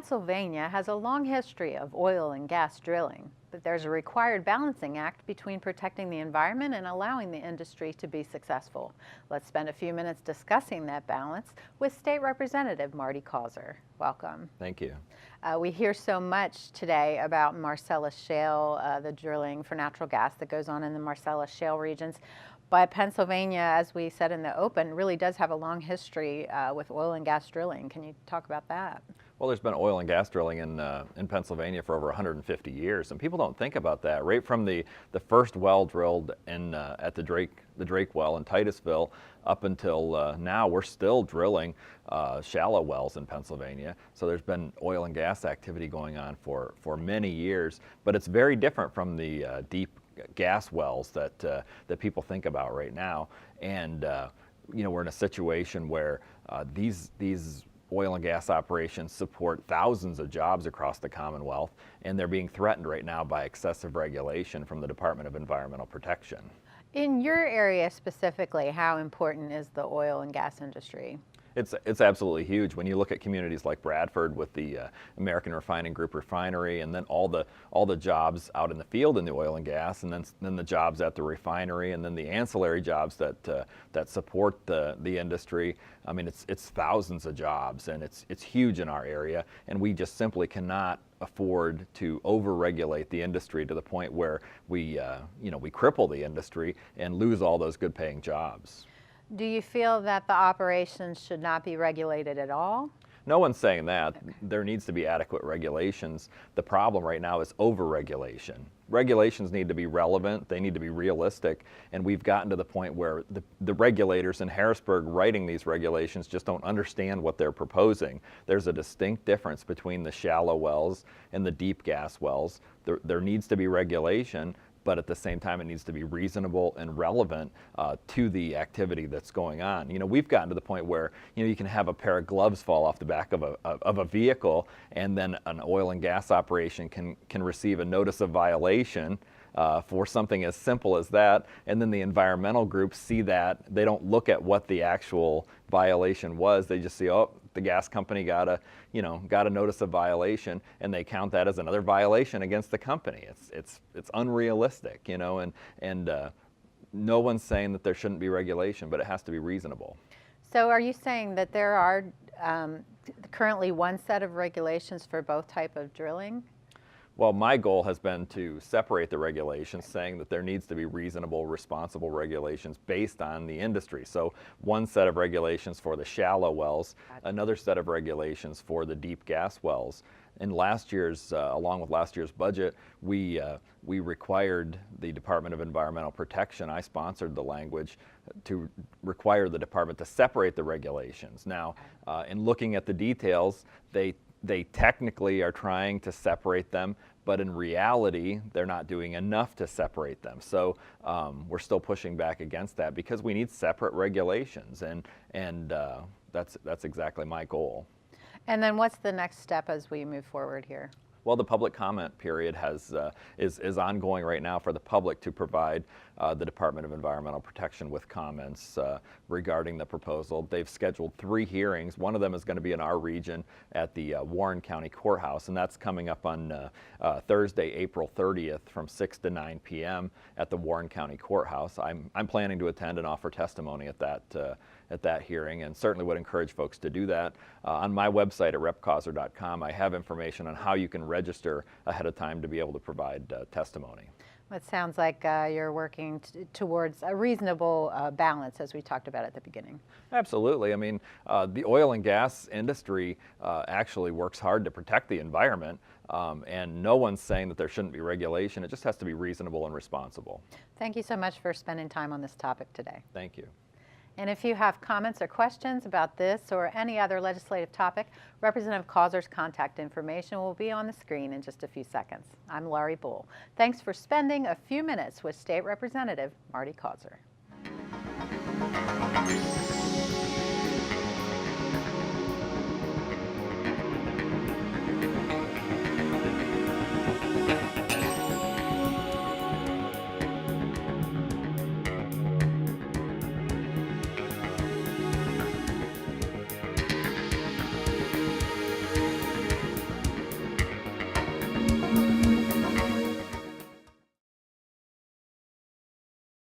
Pennsylvania has a long history of oil and gas drilling, but there's a required balancing act between protecting the environment and allowing the industry to be successful. Let's spend a few minutes discussing that balance with State Representative Marty Causer. Welcome. Thank you. We hear so much today about Marcellus Shale, the drilling for natural gas that goes on in the Marcellus Shale regions. But Pennsylvania, as we said in the open, really does have a long history with oil and gas drilling. Can you talk about that? Well, there's been oil and gas drilling in Pennsylvania for over 150 years, and people don't think about that. Right from the first well drilled at the Drake well in Titusville up until now, we're still drilling shallow wells in Pennsylvania. So there's been oil and gas activity going on for many years, but it's very different from the deep gas wells that people think about right now. And we're in a situation where these oil and gas operations support thousands of jobs across the Commonwealth, and they're being threatened right now by excessive regulation from the Department of Environmental Protection. In your area specifically, how important is the oil and gas industry? It's absolutely huge. When you look at communities like Bradford with the American Refining Group refinery, and then all the jobs out in the field in the oil and gas, and then the jobs at the refinery, and then the ancillary jobs that support the industry. I mean, it's thousands of jobs, and it's huge in our area, and we just simply cannot afford to over-regulate the industry to the point where we cripple the industry and lose all those good-paying jobs. Do you feel that the operations should not be regulated at all? No one's saying that. Okay. There needs to be adequate regulations. The problem right now is over-regulation. Regulations need to be relevant, they need to be realistic, and we've gotten to the point where the regulators in Harrisburg writing these regulations just don't understand what they're proposing. There's a distinct difference between the shallow wells and the deep gas wells. There needs to be regulation, but at the same time it needs to be reasonable and relevant to the activity that's going on. We've gotten to the point where you can have a pair of gloves fall off the back of a vehicle, and then an oil and gas operation can receive a notice of violation for something as simple as that, and then the environmental groups see that. They don't look at what the actual violation was. They just see, oh, the gas company got a notice of violation, and they count that as another violation against the company. It's unrealistic, and no one's saying that there shouldn't be regulation, but it has to be reasonable. So are you saying that there are currently one set of regulations for both type of drilling? Well, my goal has been to separate the regulations, saying that there needs to be reasonable, responsible regulations based on the industry. So one set of regulations for the shallow wells, another set of regulations for the deep gas wells. In last year's, along with last year's budget, we required the Department of Environmental Protection, I sponsored the language, to require the department to separate the regulations. Now, in looking at the details, they technically are trying to separate them, but in reality, they're not doing enough to separate them. So we're still pushing back against that because we need separate regulations, and that's exactly my goal. And then what's the next step as we move forward here? Well, the public comment period is ongoing right now for the public to provide the Department of Environmental Protection with comments regarding the proposal. They've scheduled 3 hearings. One of them is going to be in our region at the Warren County Courthouse, and that's coming up on Thursday, April 30th from 6 to 9 p.m. at the Warren County Courthouse. I'm planning to attend and offer testimony at that hearing, and certainly would encourage folks to do that. On my website at repcauser.com, I have information on how you can register ahead of time to be able to provide testimony. It sounds like you're working towards a reasonable balance, as we talked about at the beginning. Absolutely. I mean, the oil and gas industry actually works hard to protect the environment, and no one's saying that there shouldn't be regulation. It just has to be reasonable and responsible. Thank you so much for spending time on this topic today. Thank you. And if you have comments or questions about this or any other legislative topic, Representative Causer's contact information will be on the screen in just a few seconds. I'm Laurie Bull. Thanks for spending a few minutes with State Representative Marty Causer.